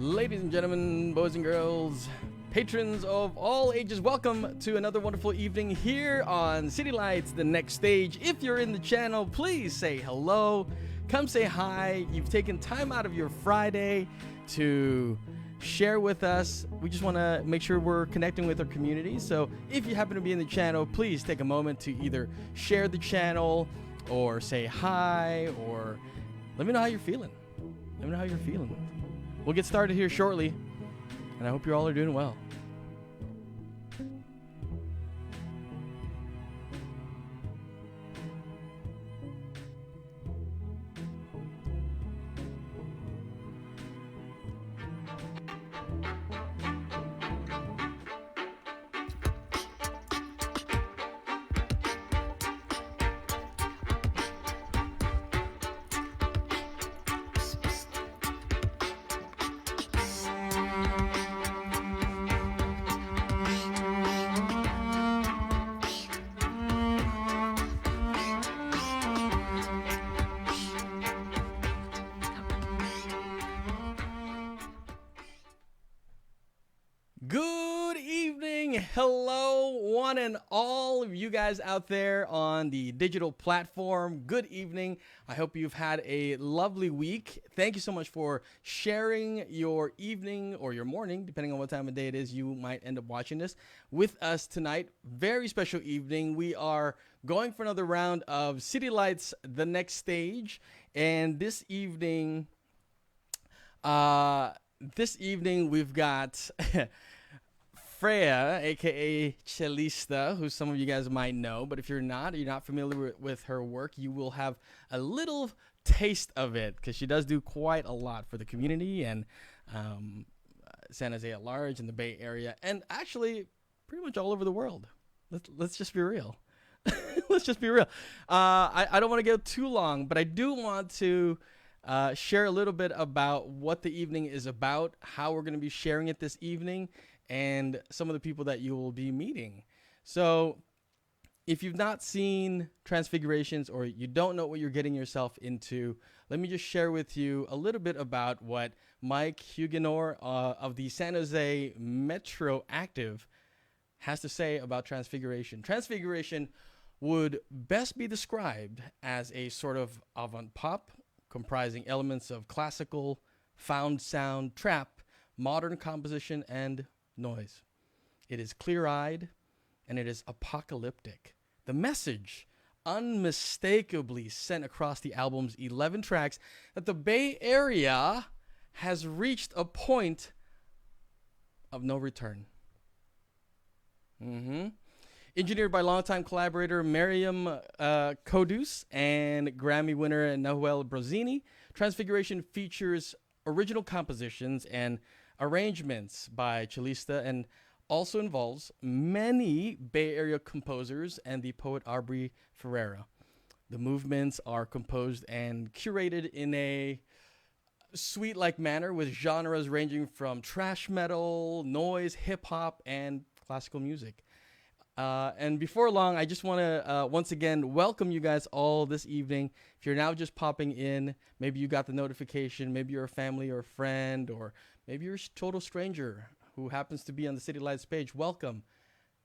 Ladies and gentlemen, boys and girls, patrons of all ages, welcome to another wonderful evening here on City Lights, the next stage. If you're in the channel, please say hello. Come say hi. You've taken time out of your Friday to share with us. We just want to make sure we're connecting with our community. So if you happen to be in the channel, please take a moment to either share the channel or say hi, or let me know how you're feeling. Let me know how you're feeling. We'll get started here shortly, and I hope you all are doing well. Good evening. Hello, one and all of you guys out there on the digital platform. Good evening. I hope you've had a lovely week. Thank you so much for sharing your evening or your morning, depending on what time of day it is you might end up watching this, with us tonight. Very special evening. We are going for another round of City Lights, the next stage. And this evening, we've got Freya, aka Chelista, who some of you guys might know, but if you're not familiar with her work, you will have a little taste of it, because she does do quite a lot for the community and San Jose at large, in the Bay Area, and actually pretty much all over the world. Let's just be real. Let's just be real. I don't want to go too long, but I do want to share a little bit about what the evening is about, how we're going to be sharing it this evening, and some of the people that you will be meeting. So if you've not seen Transfigurations, or you don't know what you're getting yourself into, let me just share with you a little bit about what Mike Huguenot of the San Jose Metro Active has to say about Transfiguration. Transfiguration would best be described as a sort of avant-pop comprising elements of classical, found sound, trap, modern composition, and noise. It is clear-eyed, and it is apocalyptic. The message unmistakably sent across the album's 11 tracks that the Bay Area has reached a point of no return. Engineered by longtime collaborator Miriam Kodus and Grammy winner Noel Brozini, Transfiguration features original compositions and arrangements by Chelista, and also involves many Bay Area composers and the poet Aubrey Ferreira. The movements are composed and curated in a suite-like manner, with genres ranging from thrash metal, noise, hip-hop, and classical music. And before long, I just want to once again welcome you guys all this evening. If you're now just popping in, maybe you got the notification, maybe you're a family or a friend, or maybe you're a total stranger who happens to be on the City Lights page, welcome.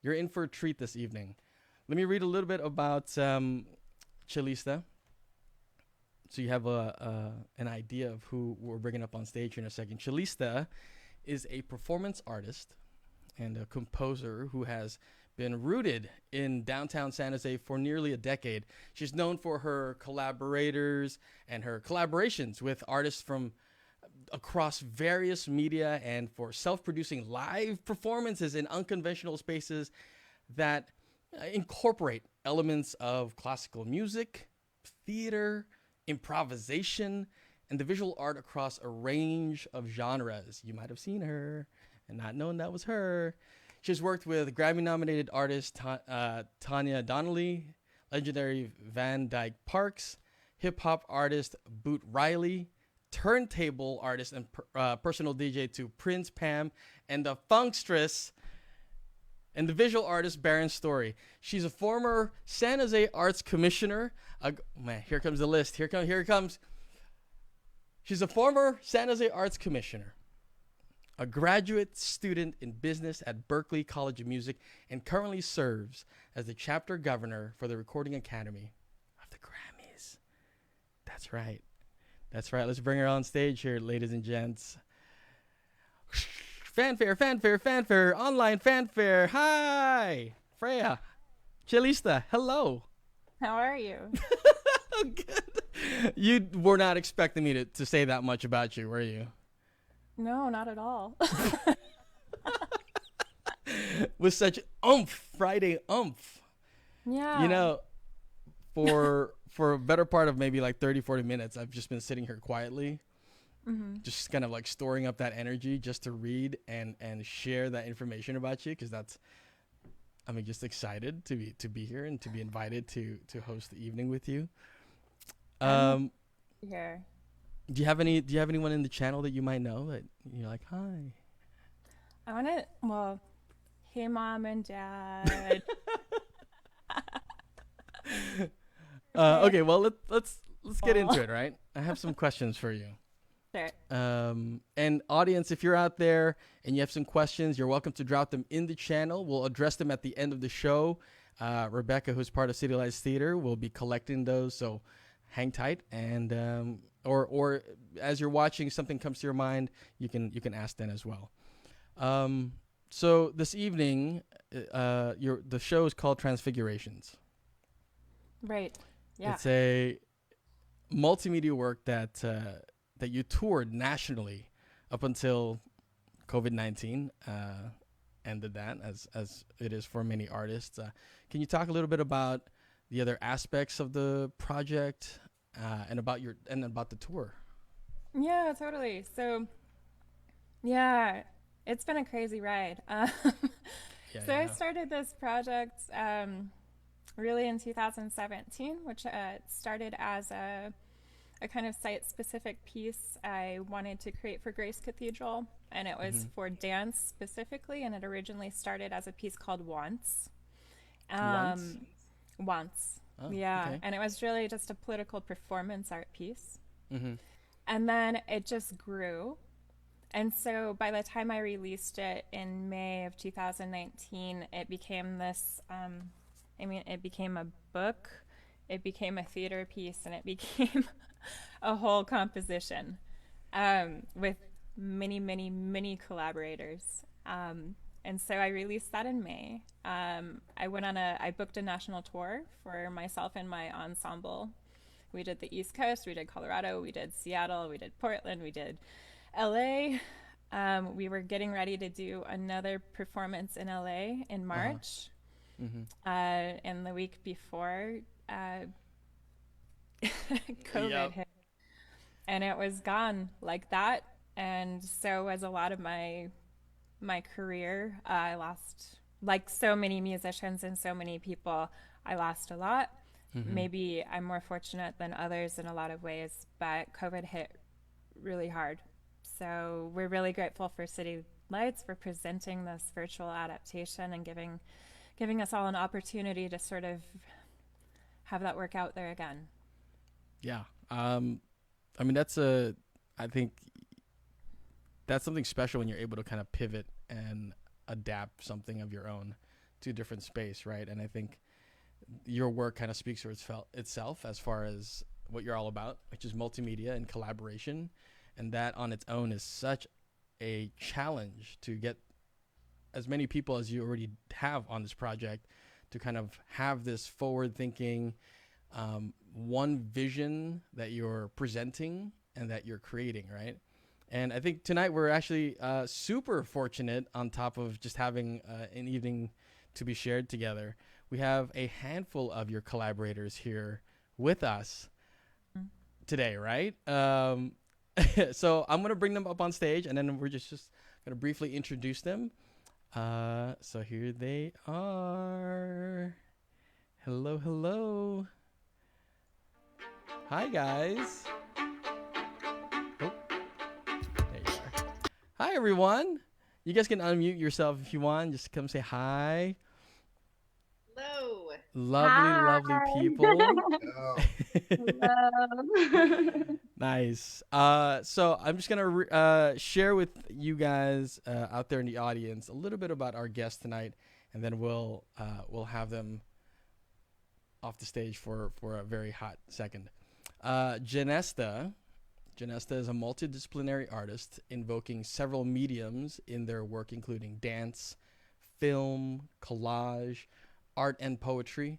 You're in for a treat this evening. Let me read a little bit about Chelista, so you have an idea of who we're bringing up on stage in a second. Chelista is a performance artist and a composer who has been rooted in downtown San Jose for nearly a decade. She's known for her collaborators and her collaborations with artists from across various media, and for self-producing live performances in unconventional spaces that incorporate elements of classical music, theater, improvisation, and the visual art across a range of genres. You might have seen her and not known that was her. She's worked with Grammy-nominated artist Tanya Donnelly, legendary Van Dyke Parks, hip-hop artist Boot Riley, turntable artist and personal DJ to Prince Pam, and the funkstress and the visual artist Baron Story. She's a former San Jose Arts Commissioner. Man, here comes the list. Here it comes. She's a former San Jose Arts Commissioner, a graduate student in business at Berklee College of Music, and currently serves as the chapter governor for the Recording Academy of the Grammys. That's right. That's right. Let's bring her on stage here, ladies and gents. Fanfare, fanfare, fanfare, online fanfare. Hi, Freya, Chelista. Hello. How are you? Good. You were not expecting me to say that much about you, were you? No, not at all. With such oomph, Friday oomph. Yeah. You know, for a better part of maybe like 30, 40 minutes, I've just been sitting here quietly, just kind of like storing up that energy just to read and share that information about you, because I'm just excited to be here and to be invited to host the evening with you. I'm here. Do you have anyone in the channel that you might know that you're like, hi? I want to, well, hey, mom and dad. Okay, well let's get into it, right? I have some questions for you. Sure. And audience, if you're out there and you have some questions, you're welcome to drop them in the channel. We'll address them at the end of the show. Rebecca, who's part of City Lights Theater, will be collecting those, so hang tight. And or as you're watching, something comes to your mind, you can ask then as well. So this evening, the show is called Transfigurations. Right. Yeah. It's a multimedia work that you toured nationally up until COVID-19 ended that, as it is for many artists. Can you talk a little bit about the other aspects of the project and about the tour? Yeah, totally. So, yeah, it's been a crazy ride. So I started this project really in 2017, which started as a kind of site-specific piece I wanted to create for Grace Cathedral, and it was for dance specifically, and it originally started as a piece called Once. Once? Once. Oh, Yeah, okay. and it was really just a political performance art piece. Mm-hmm. And then it just grew. And so by the time I released it in May of 2019, it became this, it became a book, it became a theater piece, and it became a whole composition with many, many, many collaborators. And so I released that in May. I booked a national tour for myself and my ensemble. We did the East Coast, we did Colorado, we did Seattle, we did Portland, we did LA. We were getting ready to do another performance in LA in March. And the week before, COVID hit. And it was gone like that. And so was a lot of my career. I lost, like so many musicians and so many people, I lost a lot. Maybe I'm more fortunate than others in a lot of ways, but COVID hit really hard. So we're really grateful for City Lights for presenting this virtual adaptation and giving us all an opportunity to sort of have that work out there again. Yeah. I think that's something special when you're able to kind of pivot and adapt something of your own to a different space, right? And I think your work kind of speaks for itself as far as what you're all about, which is multimedia and collaboration. And that on its own is such a challenge to get as many people as you already have on this project to kind of have this forward thinking, one vision that you're presenting and that you're creating, right? And I think tonight we're actually super fortunate, on top of just having an evening to be shared together. We have a handful of your collaborators here with us today, right? So I'm going to bring them up on stage, and then we're just going to briefly introduce them. So here they are. Hello, hello. Hi, guys. Oh, there you are. Hi, everyone. You guys can unmute yourself if you want. Just come say hi. Hello. Lovely, Hi. lovely people. Hello. Nice. So I'm just gonna share with you guys out there in the audience a little bit about our guest tonight, and then we'll have them off the stage for a very hot second. Janesta. Janesta is a multidisciplinary artist invoking several mediums in their work, including dance, film, collage, art, and poetry.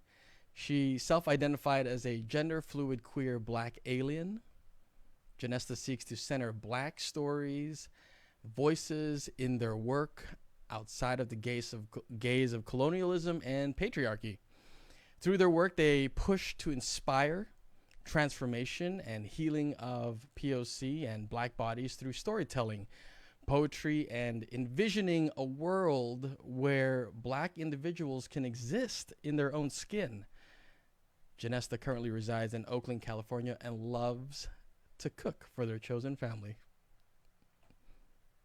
She self identified as a gender fluid queer black alien. Janesta seeks to center black stories, voices in their work outside of the gaze of colonialism and patriarchy. Through their work, they push to inspire transformation and healing of POC and black bodies through storytelling, poetry, and envisioning a world where black individuals can exist in their own skin. Janesta currently resides in Oakland, California, and loves to cook for their chosen family.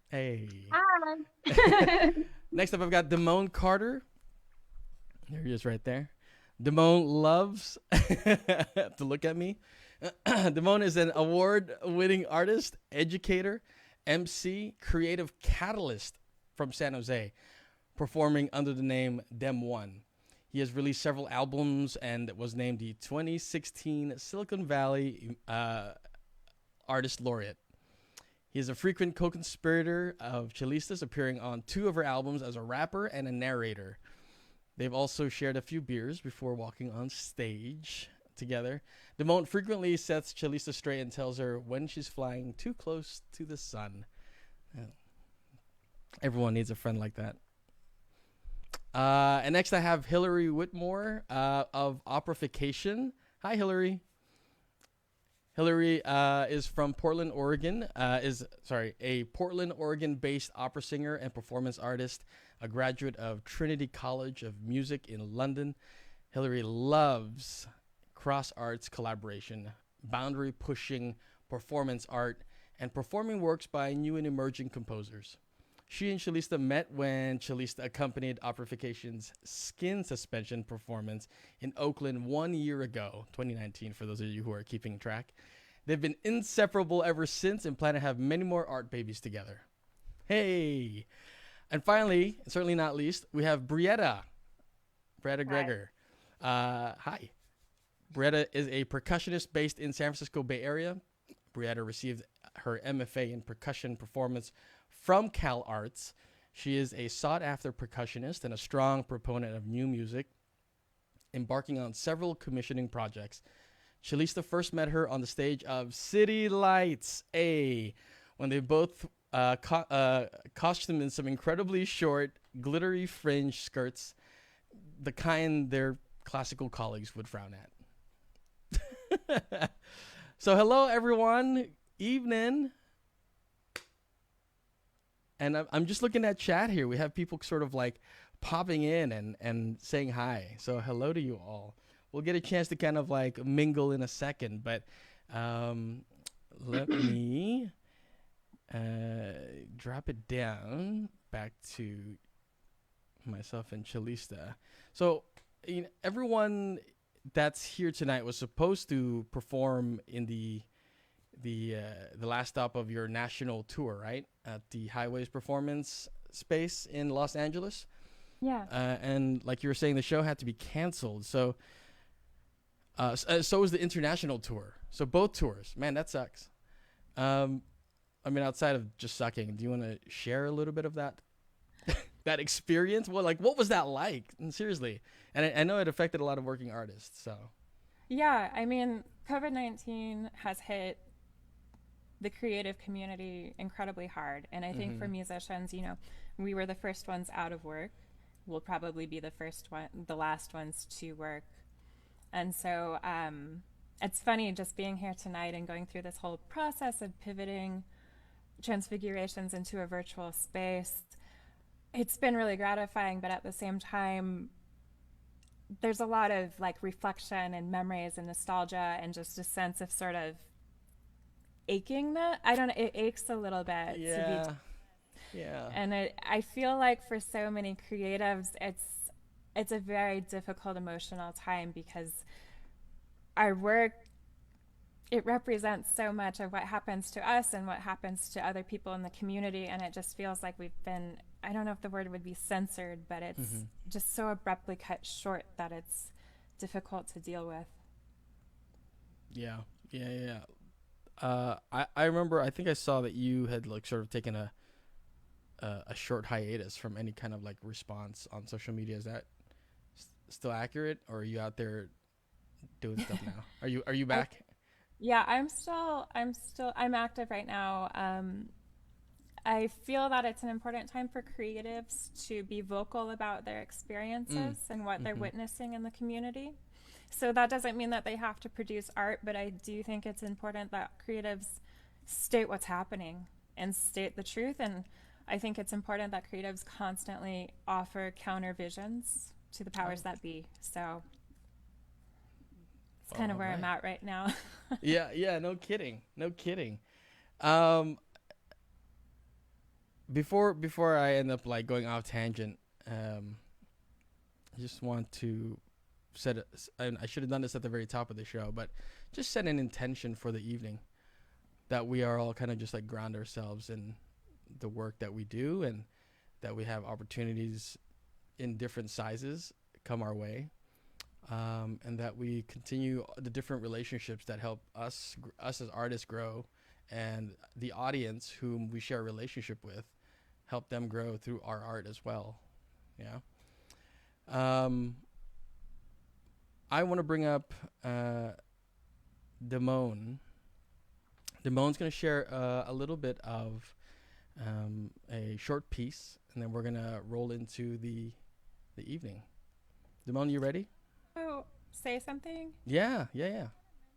Hey. Hi. Next up, I've got Damone Carter. There he is right there. Damone loves to look at me. Damone is an award-winning artist, educator, MC, creative catalyst from San Jose, performing under the name Dem1. He has released several albums and was named the 2016 Silicon Valley Artist Laureate. He is a frequent co-conspirator of Chilistas, appearing on 2 of her albums as a rapper and a narrator. They've also shared a few beers before walking on stage together. Damone frequently sets Chalista straight and tells her when she's flying too close to the sun. Everyone needs a friend like that. And next I have Hillary Whitmore of Operification. Hi, Hillary. Hillary is from Portland, Oregon. A Portland, Oregon-based opera singer and performance artist, a graduate of Trinity College of Music in London. Hillary loves cross-arts collaboration, boundary-pushing performance art, and performing works by new and emerging composers. She and Chalista met when Chalista accompanied Operification's Skin Suspension performance in Oakland 1 year ago, 2019, for those of you who are keeping track. They've been inseparable ever since and plan to have many more art babies together. Hey! And finally, certainly not least, we have Brietta Gregor. Hi. Brietta is a percussionist based in San Francisco Bay Area. Brietta received her MFA in percussion performance from Cal Arts. She is a sought-after percussionist and a strong proponent of new music, embarking on several commissioning projects. Chalista first met her on the stage of City Lights, when they both costumed in some incredibly short, glittery fringe skirts, the kind their classical colleagues would frown at. So hello, everyone. Evening. And I'm just looking at chat here. We have people sort of like popping in and saying hi. So hello to you all. We'll get a chance to kind of like mingle in a second, but let me drop it down back to myself and Chalista. So everyone that's here tonight was supposed to perform in the last stop of your national tour, right? At the Highways Performance Space in Los Angeles. Yeah. And like you were saying, the show had to be canceled. So was the international tour. So both tours. Man, that sucks. I mean, outside of just sucking, do you want to share a little bit of that that experience? Well, like, what was that like? And seriously. And I know it affected a lot of working artists, so. Yeah, I mean, COVID-19 has hit the creative community incredibly hard. And I think for musicians, we were the first ones out of work. We'll probably be the last ones to work. And so it's funny just being here tonight and going through this whole process of pivoting Transfigurations into a virtual space. It's been really gratifying, but at the same time, there's a lot of like reflection and memories and nostalgia and just a sense of sort of aching that I don't know, it aches a little bit to be Yeah. and I feel like for so many creatives it's a very difficult emotional time because our work, it represents so much of what happens to us and what happens to other people in the community, and it just feels like we've been, I don't know if the word would be censored, but it's just so abruptly cut short that it's difficult to deal with. Yeah, yeah, yeah. I remember. I think I saw that you had like sort of taken a short hiatus from any kind of like response on social media. Is that still accurate, or are you out there doing stuff now? Are you I, back? yeah, I'm active right now. I feel that it's an important time for creatives to be vocal about their Mm. experiences and what they're Mm-hmm. witnessing in the community. So that doesn't mean that they have to produce art, but I do think it's important that creatives state what's happening and state the truth. And I think it's important that creatives constantly offer counter visions to the powers Oh, that be. So it's well, kind of all where I'm right. at right now. Yeah, yeah. No kidding. No kidding. Um, before I end up like going off tangent, um, I just want to set a, and I should have done this at the very top of the show, but just set an intention for the evening that we are all kind of just like ground ourselves in the work that we do, and that we have opportunities in different sizes come our way, and that we continue the different relationships that help us as artists grow, and the audience whom we share a relationship with help them grow through our art as well. Yeah. Um, I want to bring up uh, Damone. Damone's going to share a little bit of a short piece, and then we're going to roll into the evening. Damone, you ready? So, say something? Yeah, yeah, yeah.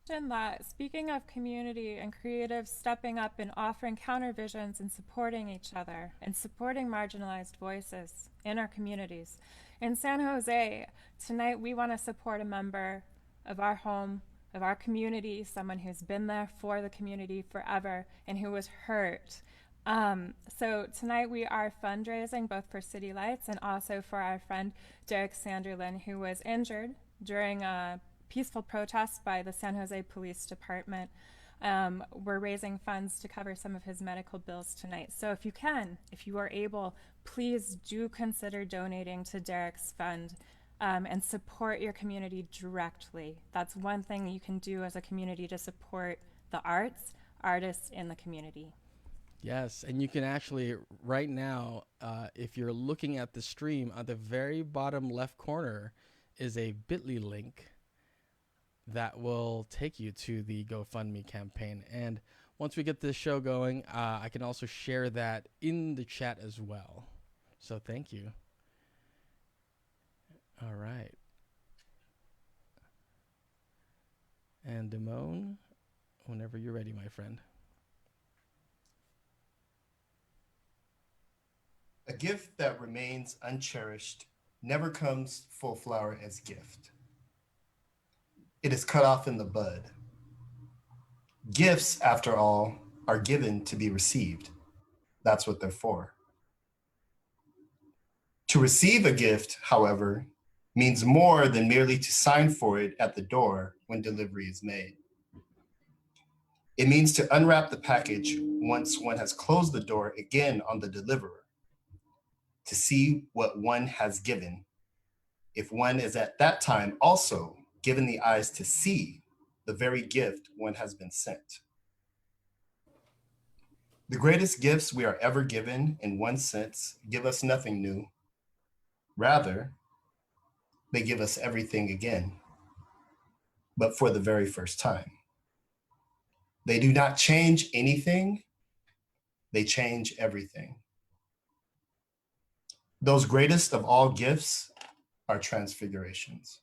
Mention that speaking of community and creatives stepping up and offering counter visions and supporting each other and supporting marginalized voices in our communities. In San Jose, tonight we want to support a member of our home, of our community, someone who's been there for the community forever and who was hurt. So tonight we are fundraising both for City Lights and also for our friend Derek Sanderlin, who was injured during a peaceful protest by the San Jose Police Department. We're raising funds to cover some of his medical bills tonight. So if you can, if you are able, please do consider donating to Derek's fund, and support your community directly. That's one thing you can do as a community to support the arts, artists in the community. Yes, and you can actually right now, if you're looking at the stream, at the very bottom left corner is a Bitly link that will take you to the GoFundMe campaign. And once we get this show going, I can also share that in the chat as well. So thank you. All right. And Damone, whenever you're ready, my friend. A gift that remains uncherished never comes full flower as gift. It is cut off in the bud. Gifts, after all, are given to be received. That's what they're for. To receive a gift, however, means more than merely to sign for it at the door when delivery is made. It means to unwrap the package once one has closed the door again on the deliverer, to see what one has given, if one is at that time also given the eyes to see the very gift one has been sent. The greatest gifts we are ever given, in one sense, give us nothing new. Rather, they give us everything again, but for the very first time. They do not change anything, they change everything. Those greatest of all gifts are transfigurations.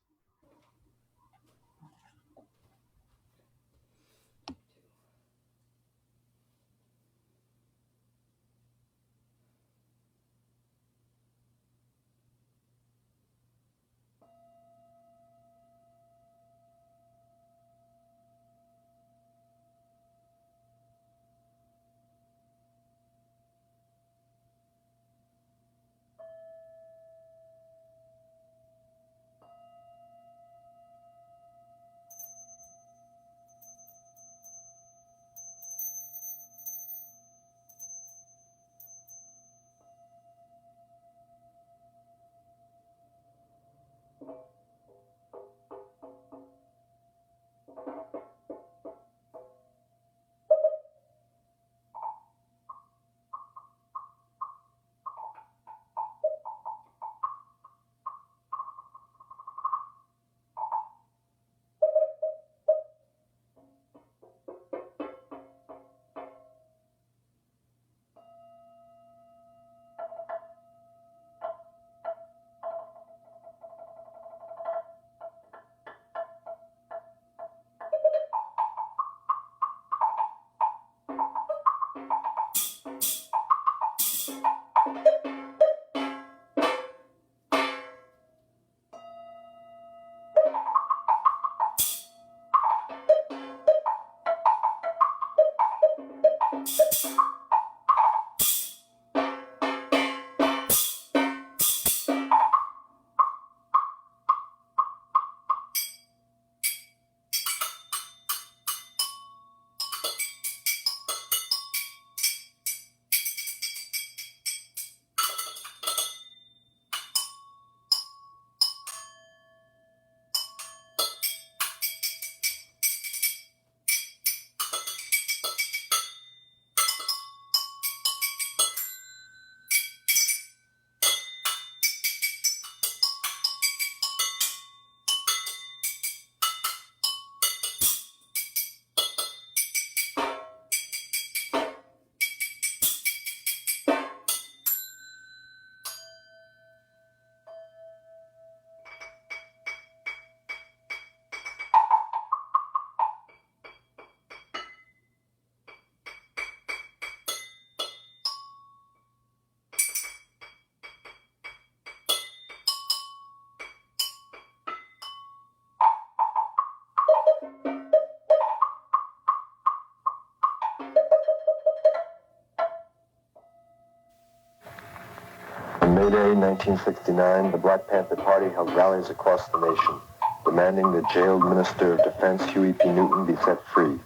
May Day 1969, the Black Panther Party held rallies across the nation, demanding that jailed Minister of Defense Huey P. Newton be set free.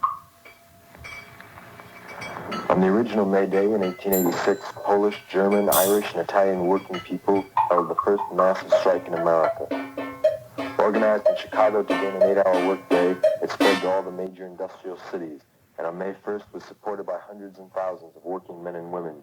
On the original May Day in 1886, Polish, German, Irish, and Italian working people held the first massive strike in America. Organized in Chicago to gain an 8-hour workday, it spread to all the major industrial cities, and on May 1st was supported by hundreds and thousands of working men and women.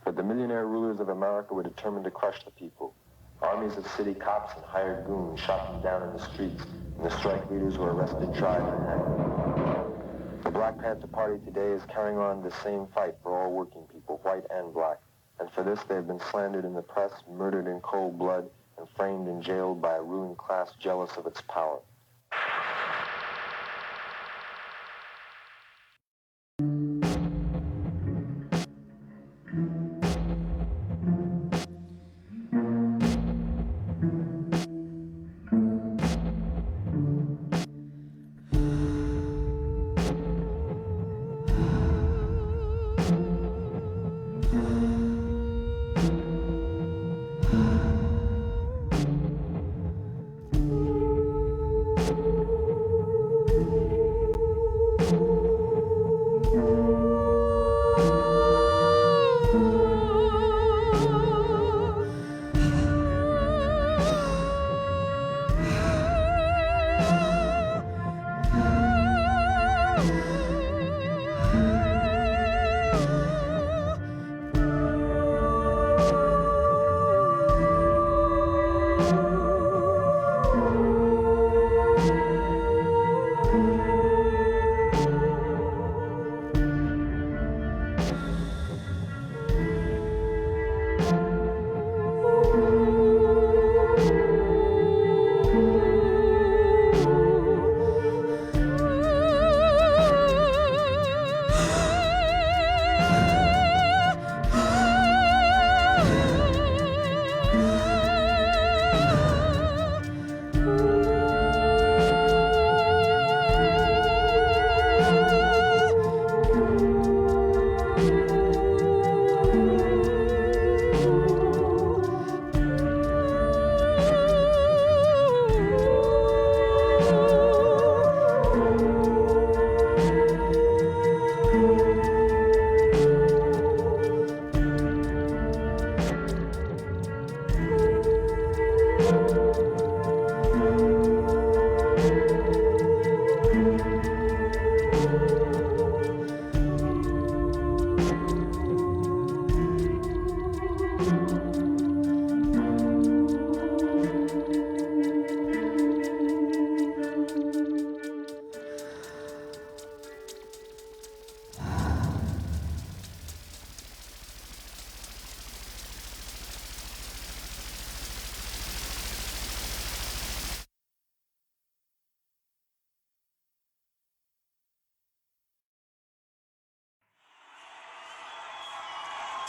But the millionaire rulers of America were determined to crush the people. Armies of city cops and hired goons shot them down in the streets, and the strike leaders were arrested, tried, and hanged. The Black Panther Party today is carrying on the same fight for all working people, white and black. And for this, they have been slandered in the press, murdered in cold blood, and framed and jailed by a ruling class jealous of its power.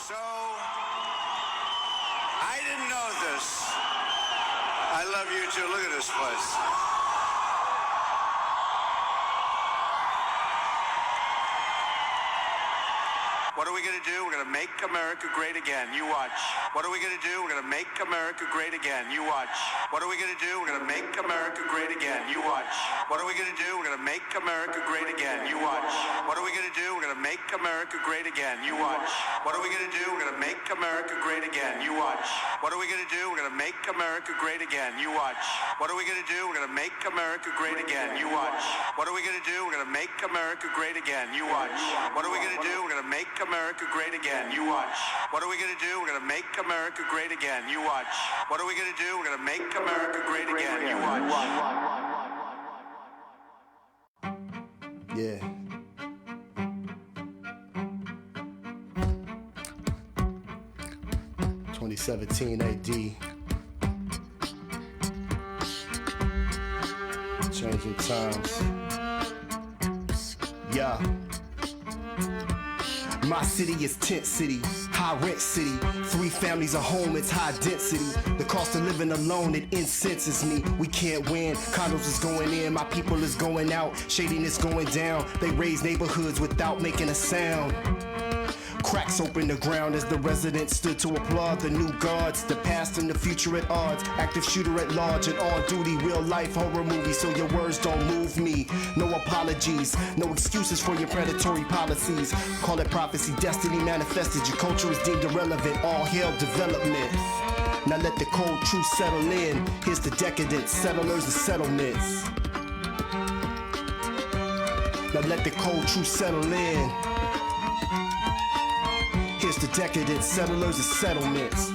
So, I didn't know this. I love you too. Look at this place. What are we going to do? We're going to make America great again. You watch. What are we going to do? We're going to make America great again. You watch. What are we going to do? We're going to make America great again. You watch. What are we going to do? We're going to make America great again. You watch. What are we going to do? We're going to make America great again. You watch. What are we going to do? We're going to make America great again. You watch. What are we going to do? We're going to make America great again. You watch. What are we going to do? We're going to make America great again. You watch. What are we going to do? We're going to make America great again. You watch. What are we going to do? We're going to make America great again. You watch. What are we going to do? We're going to make America great again. You watch. What are we going to do? We're going to make America great again. You watch. Yeah. '17 AD. Changing times. Yeah. My city is tent city, high rent city. 3 families a home, it's high density. The cost of living alone, it incenses me. We can't win, condos is going in, my people is going out, shadiness going down. They raise neighborhoods without making a sound. Cracks open the ground as the residents stood to applaud the new gods. The past and the future at odds. Active shooter at large and on duty. Real life horror movie, so your words don't move me. No apologies, no excuses for your predatory policies. Call it prophecy, destiny manifested. Your culture is deemed irrelevant. All hail development. Now let the cold truth settle in. Here's the decadent settlers and settlements. Now let the cold truth settle in. Here's the decadent settlers and settlements.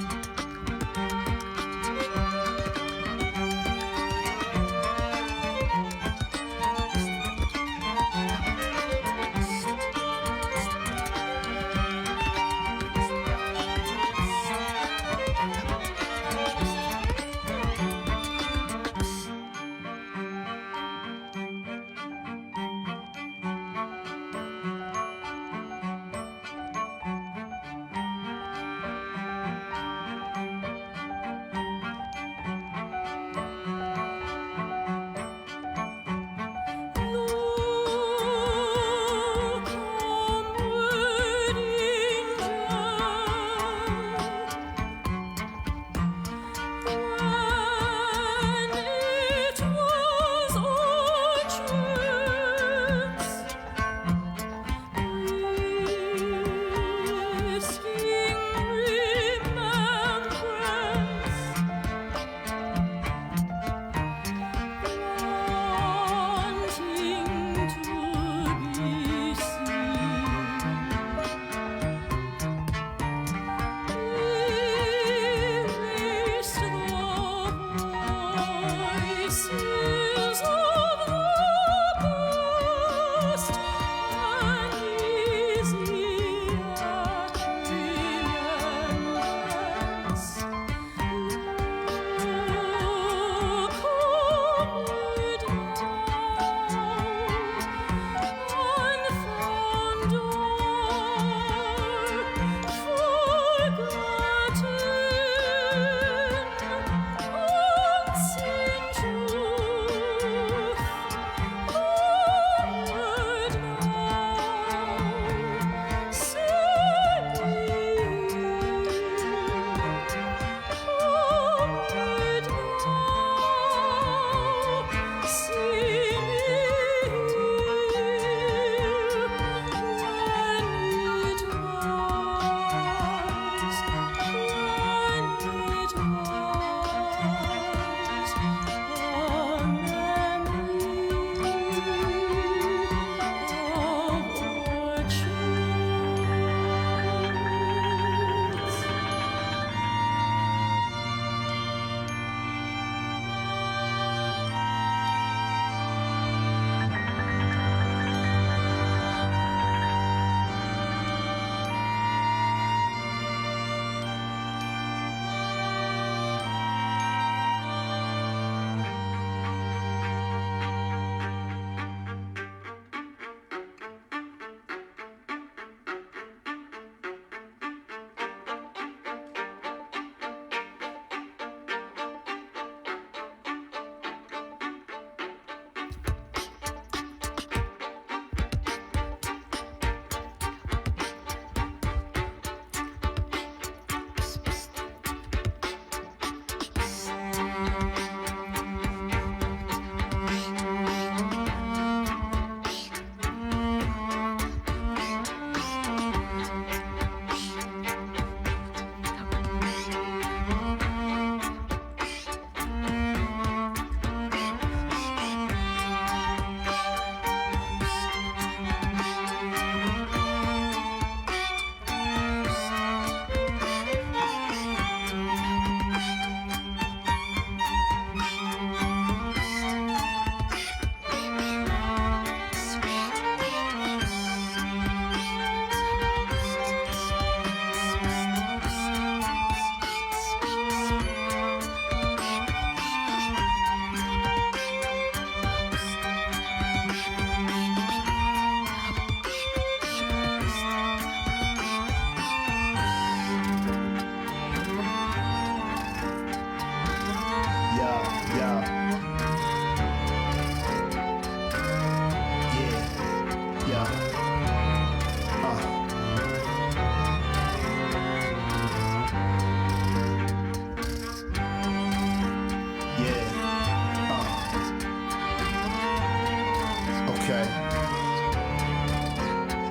Okay.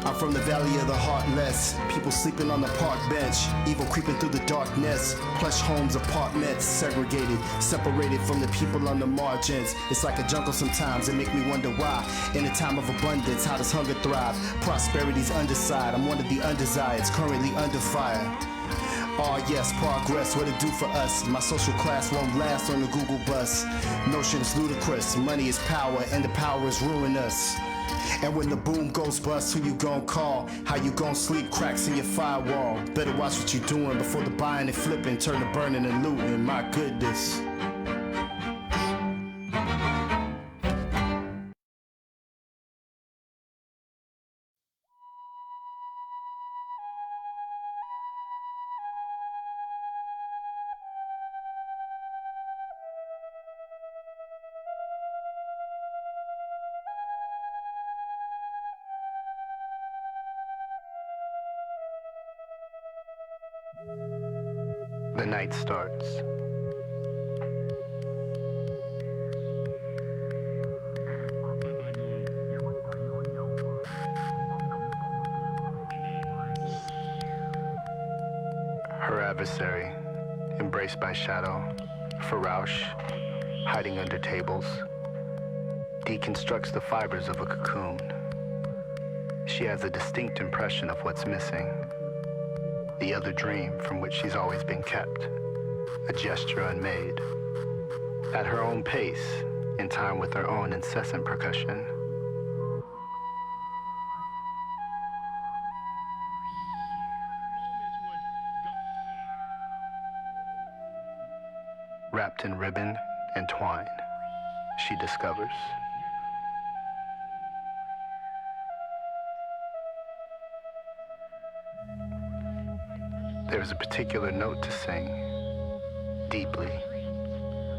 I'm from the valley of the heartless. People sleeping on the park bench. Evil creeping through the darkness. Plush homes, apartments, segregated, separated from the people on the margins. It's like a jungle sometimes. It make me wonder why. In a time of abundance, how does hunger thrive? Prosperity's underside. I'm one of the undesireds, currently under fire. Oh yes, progress, what it do for us? My social class won't last on the Google bus. Notion is ludicrous, money is power, and the power is ruining us. And when the boom goes bust, who you gon' call? How you gon' sleep? Cracks in your firewall. Better watch what you doing before the buying and flipping turn to burning and looting. My goodness. The night starts. Her adversary, embraced by shadow, Farouche, hiding under tables, deconstructs the fibers of a cocoon. She has a distinct impression of what's missing. The other dream from which she's always been kept, a gesture unmade. At her own pace, in time with her own incessant percussion. Wrapped in ribbon and twine, she discovers. There's a particular note to sing, deeply,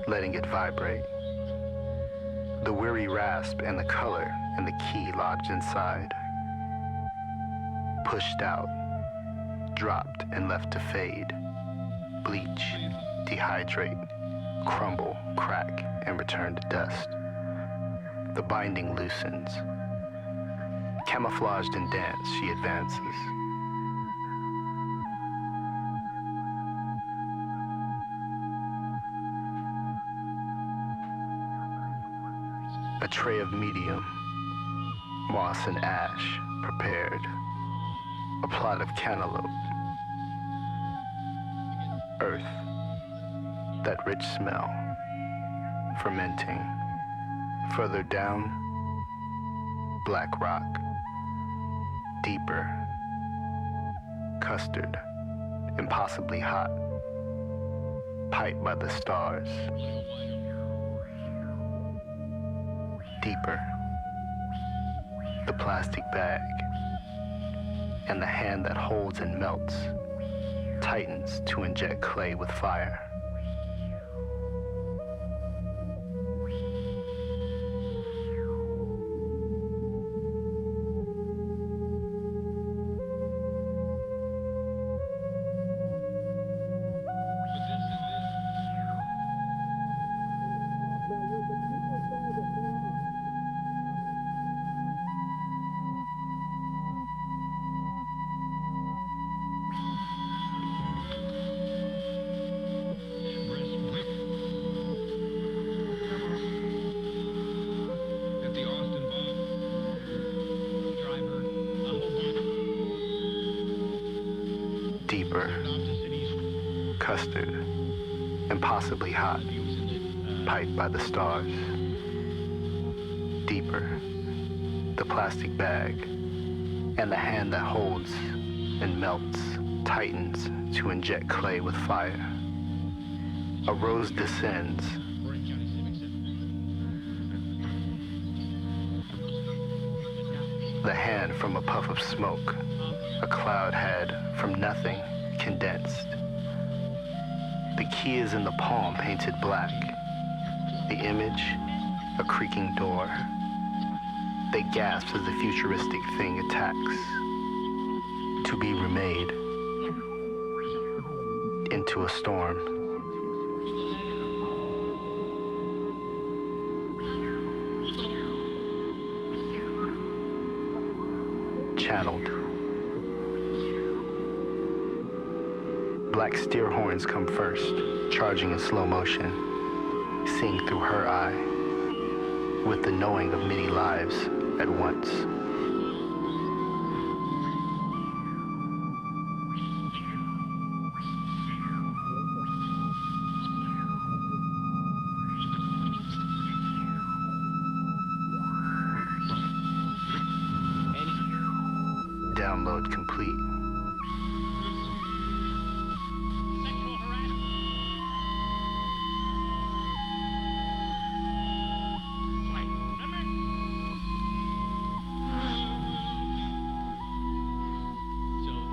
letting it vibrate. The weary rasp and the color and the key lodged inside. Pushed out, dropped and left to fade. Bleach, dehydrate, crumble, crack, and return to dust. The binding loosens. Camouflaged in dance, she advances. A tray of medium, moss and ash prepared, a plot of cantaloupe, earth, that rich smell, fermenting. Further down, black rock, deeper, custard, impossibly hot, piped by the stars. Deeper, the plastic bag, and the hand that holds and melts, tightens to inject clay with fire. Deeper, custard, impossibly hot, piped by the stars. Deeper, the plastic bag, and the hand that holds and melts, tightens to inject clay with fire. A rose descends. The hand from a puff of smoke, a cloud head from nothing, condensed. The key is in the palm painted black. The image, a creaking door. They gasp as the futuristic thing attacks. To be remade into a storm. channeled. Black steer horns come first, charging in slow motion, seeing through her eye, with the knowing of many lives at once. Download complete.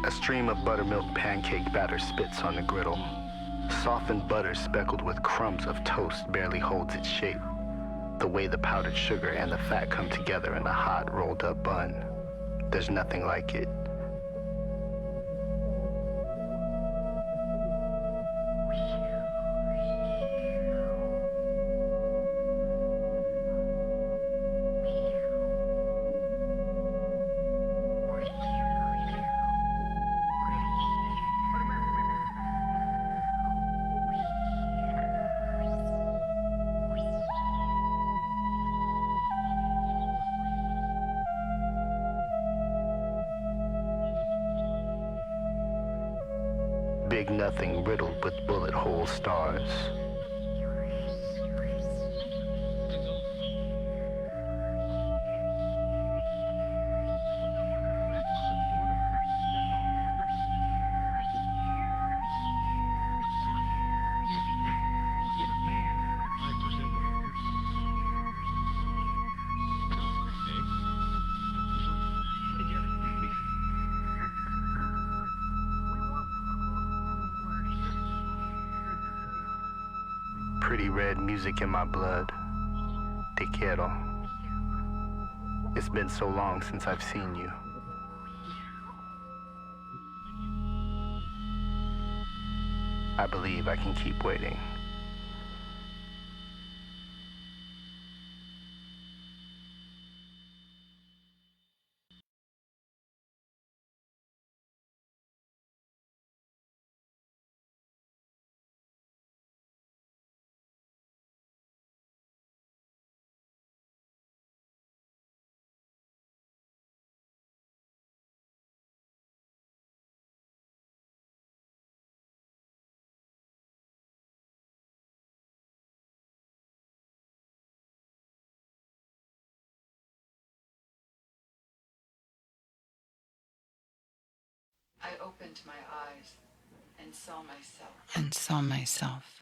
A stream of buttermilk pancake batter spits on the griddle. Softened butter speckled with crumbs of toast barely holds its shape. The way the powdered sugar and the fat come together in a hot, rolled up bun. There's nothing like it. Big nothing riddled with bullet hole stars. Pretty red music in my blood. Te quiero. It's been so long since I've seen you. I believe I can keep waiting. I opened my eyes and saw myself.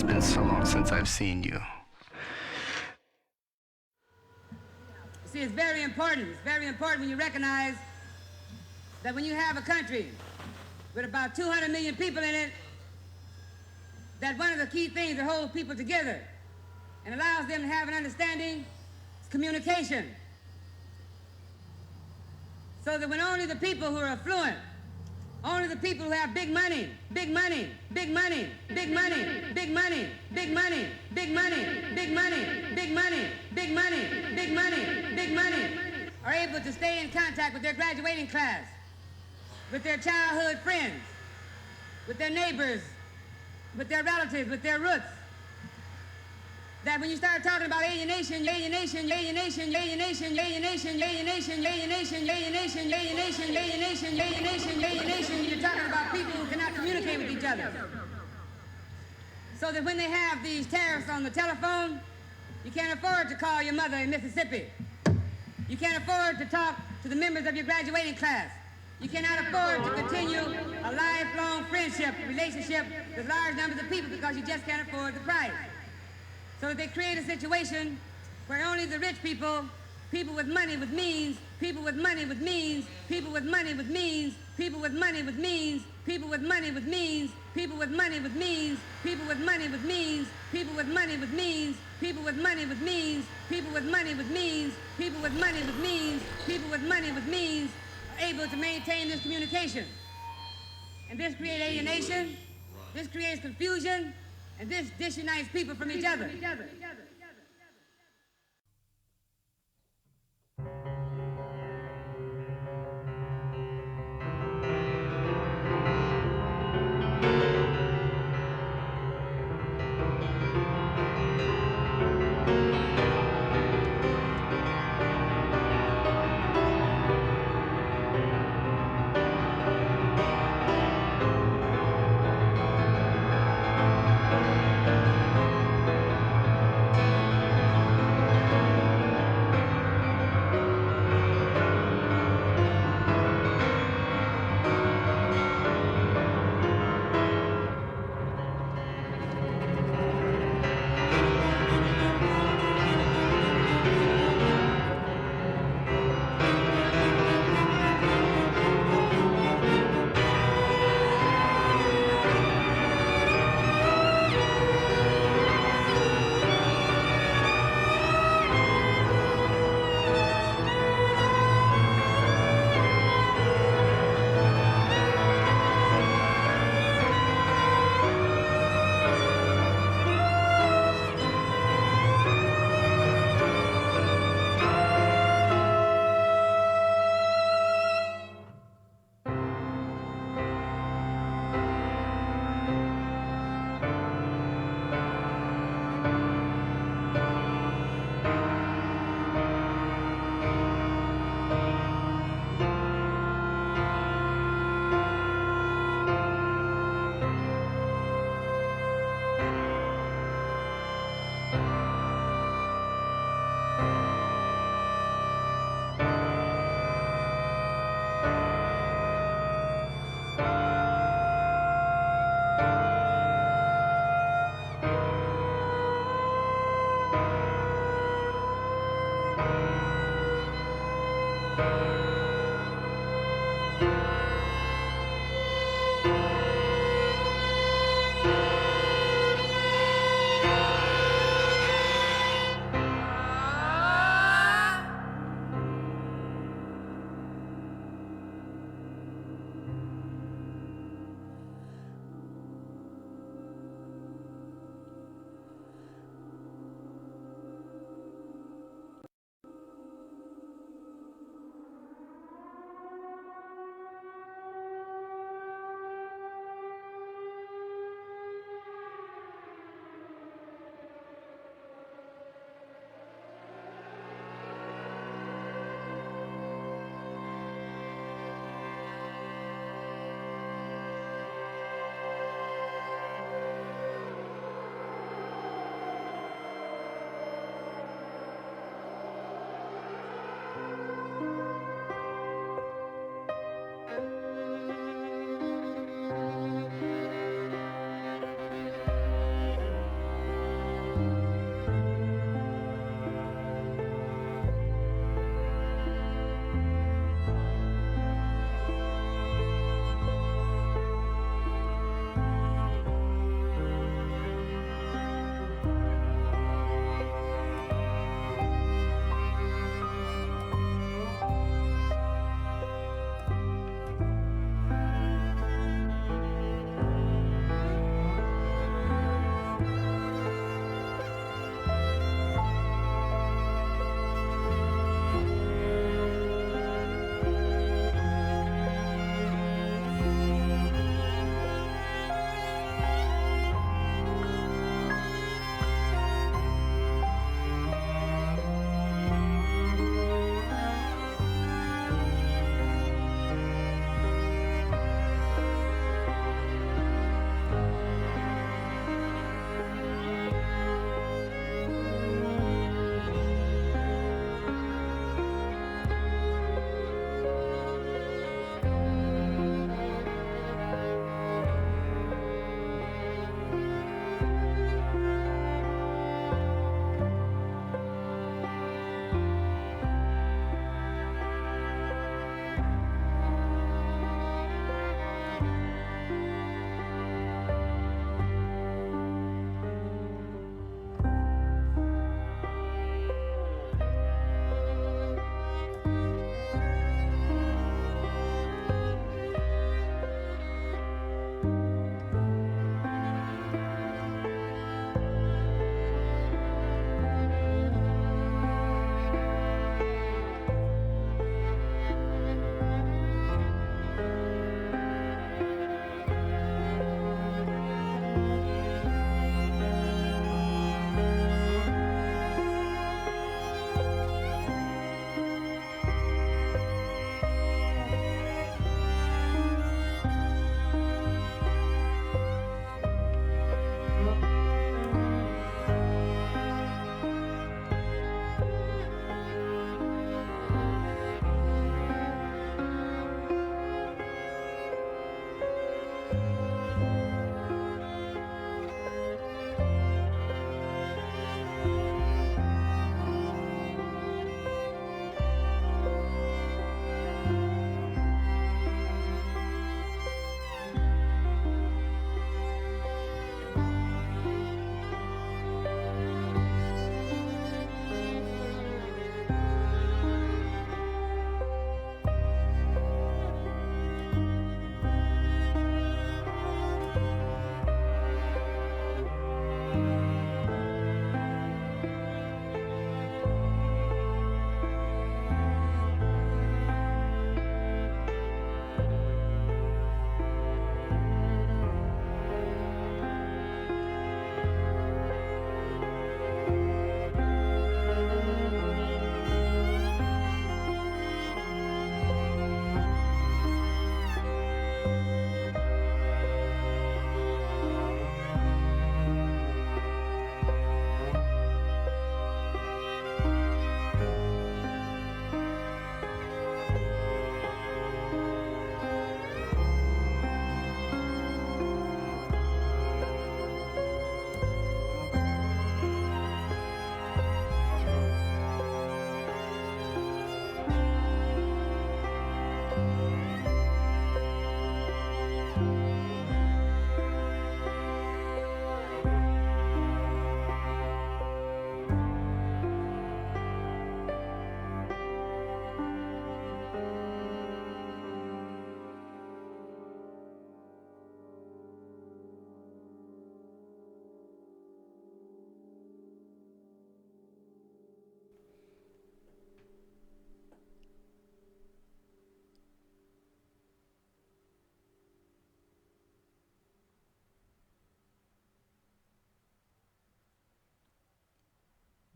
It's been so long since I've seen you. See, it's very important. It's very important when you recognize that when you have a country with about 200 million people in it, that one of the key things that holds people together and allows them to have an understanding is communication. So that when only the people who are affluent, only the people who have big money, big money, big money, big money, big money, big money, big money, big money, big money, big money, big money, big money, are able to stay in contact with their graduating class, with their childhood friends, with their neighbors, with their relatives, with their roots. That when you start talking about alienation, alienation, alienation, alienation, alienation, alienation, alienation, alienation, alienation, alienation, alienation, alienation, you're talking about people who cannot communicate with each other. So that when they have these tariffs on the telephone, you can't afford to call your mother in Mississippi. You can't afford to talk to the members of your graduating class. You cannot afford to continue a lifelong friendship, relationship with large numbers of people because you just can't afford the price. So that they create a situation where only the rich people, people with money with means, people with money with means, people with money with means, people with money with means, people with money with means, people with money with means, people with money with means, people with money with means, people with money with means, people with money with means, people with money with means, people with money with means, are able to maintain this communication. And this creates alienation, this creates confusion, and this disunites people from each other.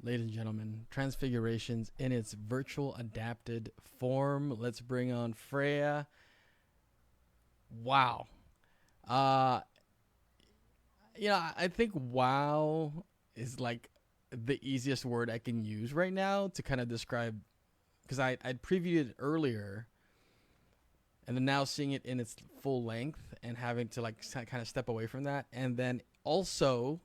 ladies and gentlemen, Transfigurations in its virtual adapted form. Let's bring on Freya. Wow. I think wow is like the easiest word I can use right now to kind of describe, because I'd previewed it earlier, and then now seeing it in its full length and having to like kind of step away from that, and then also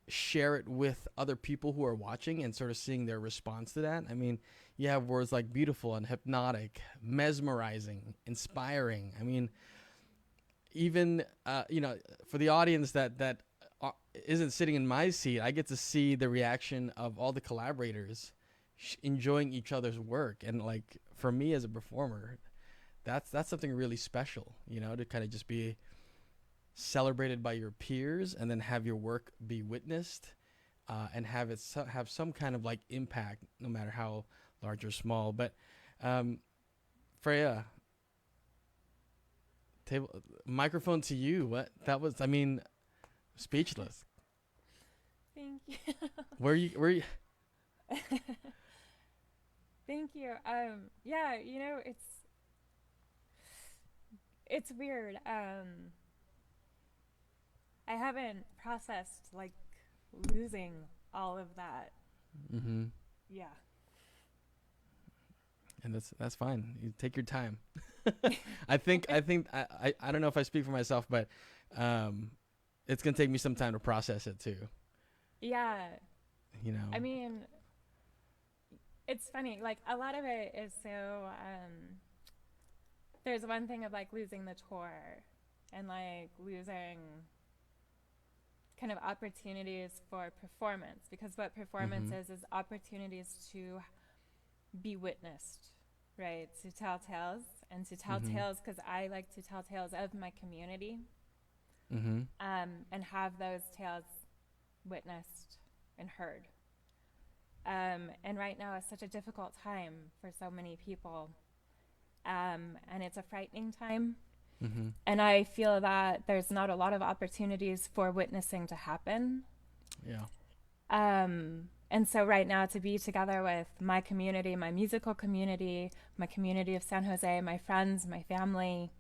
share it with other people who are watching and sort of seeing their response to that. I mean, you have words like beautiful and hypnotic, mesmerizing, inspiring. I mean, even for the audience that isn't sitting in my seat, I get to see the reaction of all the collaborators enjoying each other's work, and like for me as a performer, that's something really special, to kind of just be celebrated by your peers and then have your work be witnessed, and have it have some kind of like impact, no matter how large or small. But Freya, microphone to you. What that was, I mean, speechless. Thank you. Were you Thank you. Yeah, it's weird. I haven't processed like losing all of that. Mm-hmm. Yeah. And that's fine. You take your time. I think I don't know if I speak for myself, but it's gonna take me some time to process it too. Yeah. I mean, it's funny. Like a lot of it is so. There's one thing of like losing the tour, and like losing kind of opportunities for performance, because what performance is opportunities to be witnessed, right? To tell tales, and to tell tales, because I like to tell tales of my community, and have those tales witnessed and heard. And right now is such a difficult time for so many people, and it's a frightening time. And I feel that there's not a lot of opportunities for witnessing to happen. Yeah. And so right now, to be together with my community, my musical community, my community of San Jose, my friends, my family,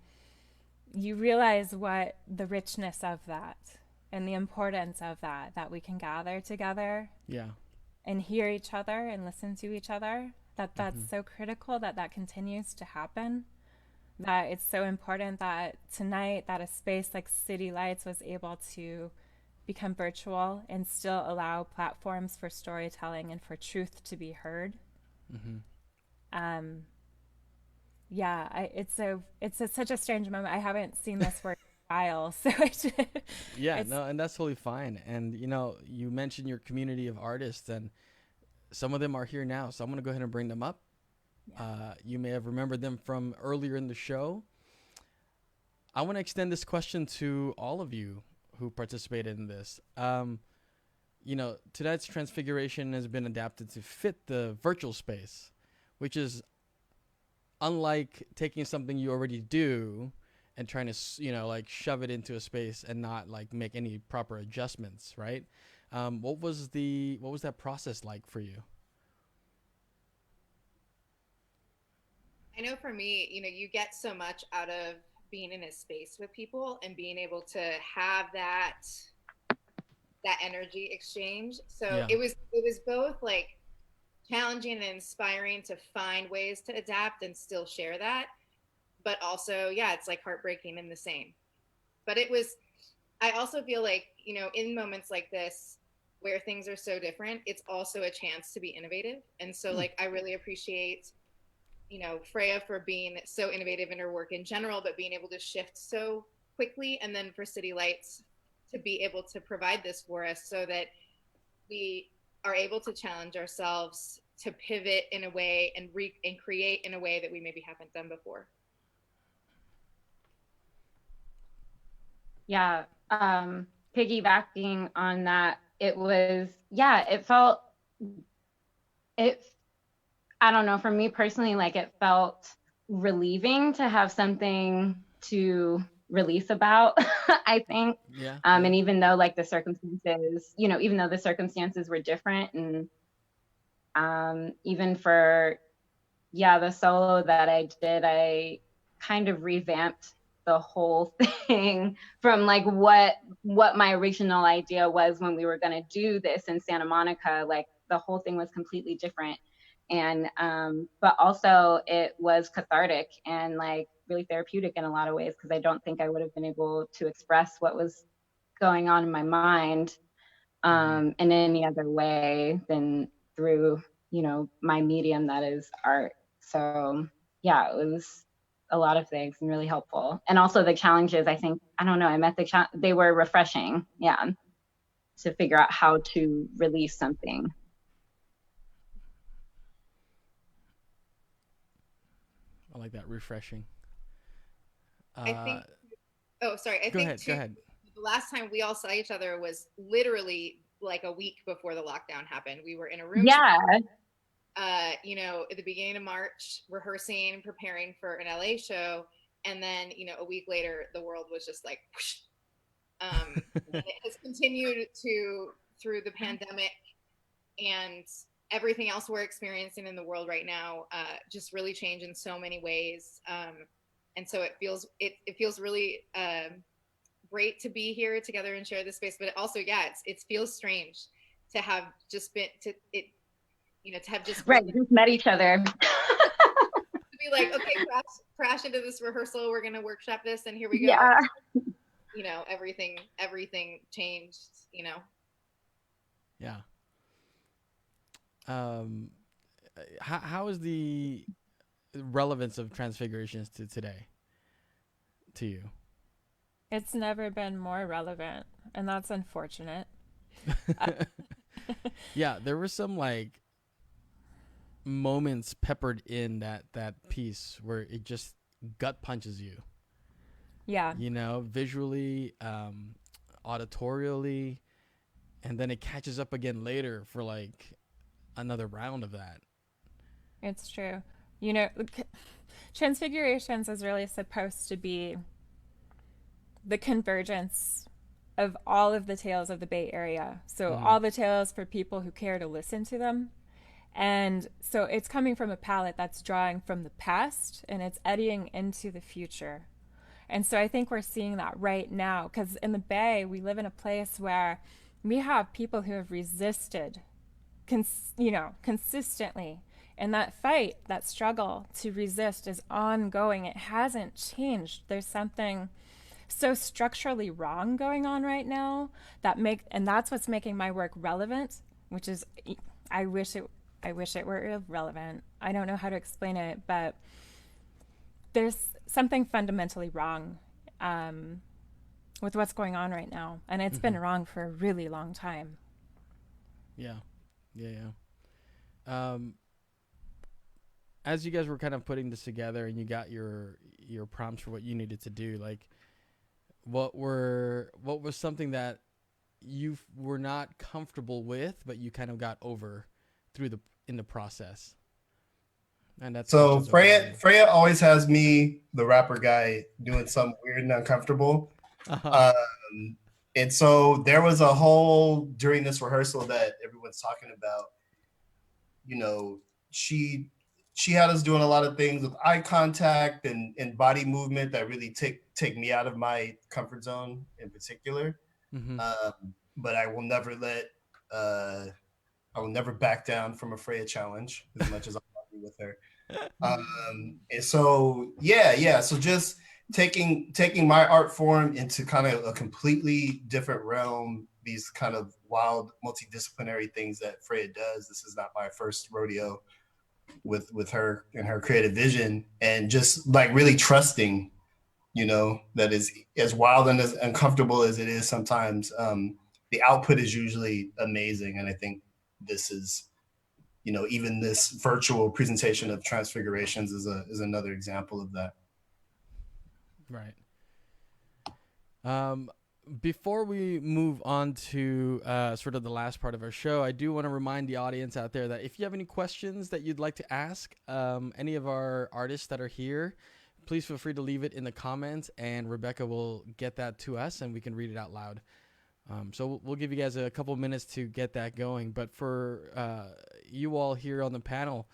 you realize what the richness of that and the importance of that we can gather together. Yeah. And hear each other and listen to each other. That's so critical that continues to happen. That it's so important that tonight that a space like City Lights was able to become virtual and still allow platforms for storytelling and for truth to be heard. It's such a strange moment. I haven't seen this work in a while, so and that's totally fine. And you mentioned your community of artists, and some of them are here now, so I'm gonna go ahead and bring them up. You may have remembered them from earlier in the show. I want to extend this question to all of you who participated in this. Tonight's Transfiguration has been adapted to fit the virtual space, which is unlike taking something you already do and trying to, shove it into a space and not like make any proper adjustments, right? What was that process like for you? I know for me, you get so much out of being in a space with people and being able to have that energy exchange. So it was both like challenging and inspiring to find ways to adapt and still share that, but also, it's like heartbreaking in the same. But I also feel like, in moments like this where things are so different, it's also a chance to be innovative. And so like, I really appreciate Freya for being so innovative in her work in general, but being able to shift so quickly, and then for City Lights to be able to provide this for us so that we are able to challenge ourselves to pivot in a way and create in a way that we maybe haven't done before. Yeah, piggybacking on that, it felt I don't know, for me personally, like it felt relieving to have something to release about, I think. Yeah. And even though like the circumstances, even though the circumstances were different, and even for, the solo that I did, I kind of revamped the whole thing from like what my original idea was when we were going to do this in Santa Monica. Like the whole thing was completely different. And but also it was cathartic and like really therapeutic in a lot of ways, because I don't think I would have been able to express what was going on in my mind in any other way than through, my medium that is art. So yeah, it was a lot of things and really helpful. And also the challenges, I think, I don't know, I met they were refreshing, to figure out how to release something. I like that, refreshing. I think. Oh, sorry. Go ahead. The last time we all saw each other was literally like a week before the lockdown happened. We were in a room. Yeah. At the beginning of March, rehearsing, preparing for an LA show, and then a week later, the world was just like, whoosh. It has continued through the pandemic and everything else we're experiencing in the world right now, just really change in so many ways. And so it feels really great to be here together and share this space. But also, it feels strange to have just been to have just met each other. To be like, okay, crash into this rehearsal. We're gonna workshop this, and here we go. Yeah. Everything changed. Yeah. How is the relevance of Transfigurations to today to you? It's never been more relevant, and that's unfortunate. Yeah, there were some like moments peppered in that piece where it just gut punches you. Yeah. Visually, auditorially, and then it catches up again later for like another round of that. It's true. Transfigurations is really supposed to be the convergence of all of the tales of the Bay Area. So all the tales for people who care to listen to them. And so it's coming from a palette that's drawing from the past and it's eddying into the future. And so I think we're seeing that right now, because in the Bay, we live in a place where we have people who have resisted, consistently. And that fight, that struggle to resist is ongoing. It hasn't changed. There's something so structurally wrong going on right now and that's what's making my work relevant, which is, I wish it were irrelevant. I don't know how to explain it, but there's something fundamentally wrong with what's going on right now. And it's been wrong for a really long time. Yeah. As you guys were kind of putting this together and you got your prompts for what you needed to do, like what was something that you were not comfortable with, but you kind of got over in the process? And that's so Freya always has me, the rapper guy, doing something weird and uncomfortable. And so there was a whole, during this rehearsal that everyone's talking about, she had us doing a lot of things with eye contact and body movement that really take me out of my comfort zone in particular. But I will never back down from a Freya challenge as much as I'm happy with her. And so, so just taking my art form into kind of a completely different realm, these kind of wild multidisciplinary things that Freya does. This is not my first rodeo with her and her creative vision, and just like really trusting, that is as wild and as uncomfortable as it is sometimes, the output is usually amazing. And I think this is, even this virtual presentation of Transfigurations is another example of that. Right. Before we move on to sort of the last part of our show, I do want to remind the audience out there that if you have any questions that you'd like to ask any of our artists that are here, please feel free to leave it in the comments, and Rebecca will get that to us, and we can read it out loud. So we'll give you guys a couple minutes to get that going. But for you all here on the panel,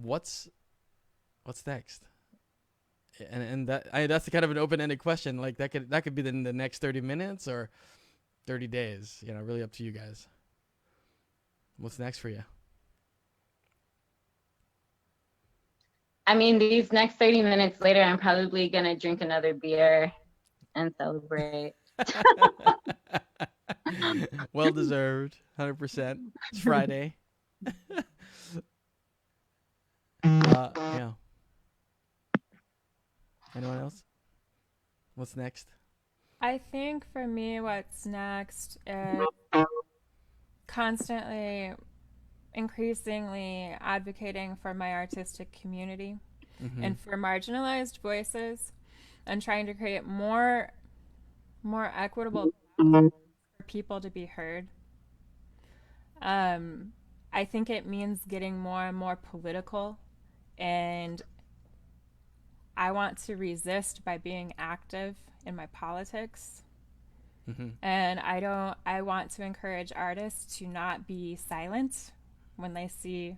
what's next? And that's kind of an open-ended question. Like that could be in the next 30 minutes or 30 days. You know, really up to you guys. What's next for you? I mean, these next 30 minutes later, I'm probably going to drink another beer and celebrate. Well deserved, 100%. It's Friday. Yeah. Anyone else? What's next? I think for me, what's next is constantly, increasingly advocating for my artistic community and for marginalized voices, and trying to create more equitable for people to be heard. I think it means getting more and more political, and I want to resist by being active in my politics. And I want to encourage artists to not be silent when they see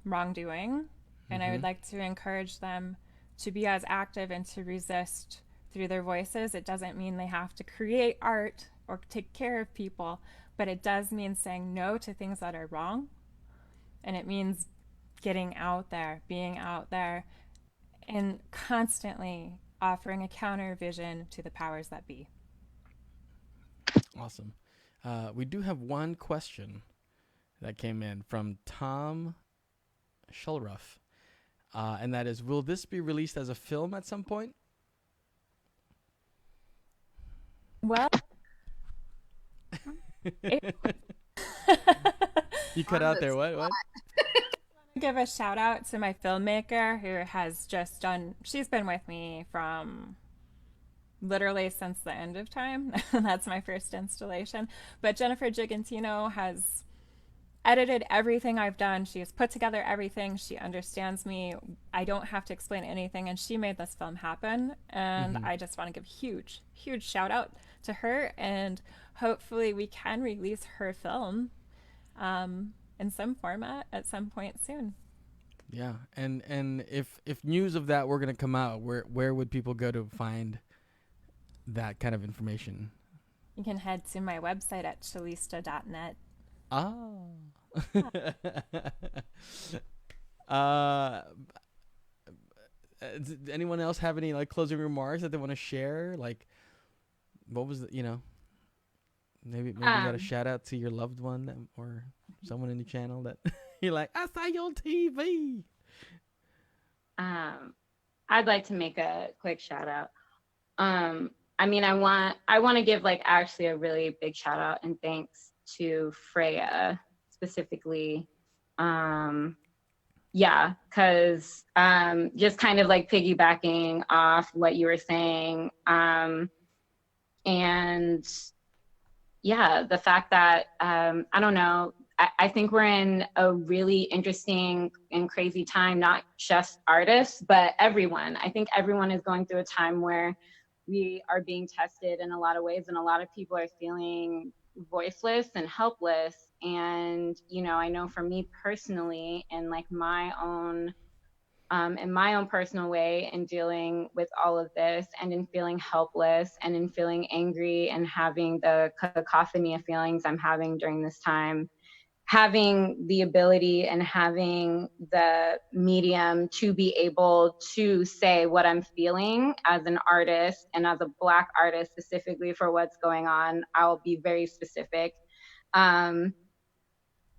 wrongdoing. And I would like to encourage them to be as active and to resist through their voices. It doesn't mean they have to create art or take care of people, but it does mean saying no to things that are wrong. And it means getting out there, being out there, and constantly offering a counter vision to the powers that be. Awesome. We do have one question that came in from Tom Shulruff, and that is, will this be released as a film at some point? Well, You cut out there. What? Give a shout out to my filmmaker who has just done, she's been with me from literally since the end of time. That's my first installation. But Jennifer Gigantino has edited everything I've done. She has put together everything. She understands me. I don't have to explain anything. And she made this film happen. And I just want to give huge shout out to her. And hopefully we can release her film in some format at some point soon. Yeah. And if news of that were going to come out, where would people go to find that kind of information? You can head to my website at chalista.net. Oh. Does anyone else have any like closing remarks that they want to share? Like, what was maybe you got a shout out to your loved one or someone in the channel that you're like, I saw you on TV. I'd like to make a quick shout out. I mean, I want to give like actually a really big shout out and thanks to Freya specifically. Yeah, because just kind of like piggybacking off what you were saying, and yeah, the fact that I don't know, I think we're in a really interesting and crazy time, not just artists, but everyone. I think everyone is going through a time where we are being tested in a lot of ways, and a lot of people are feeling voiceless and helpless. And, you know, I know for me personally, and like my own, in my own personal way in dealing with all of this, and in feeling helpless and in feeling angry and having the cacophony of feelings I'm having during this time, having the ability and having the medium to be able to say what I'm feeling as an artist, and as a Black artist specifically for what's going on, I'll be very specific.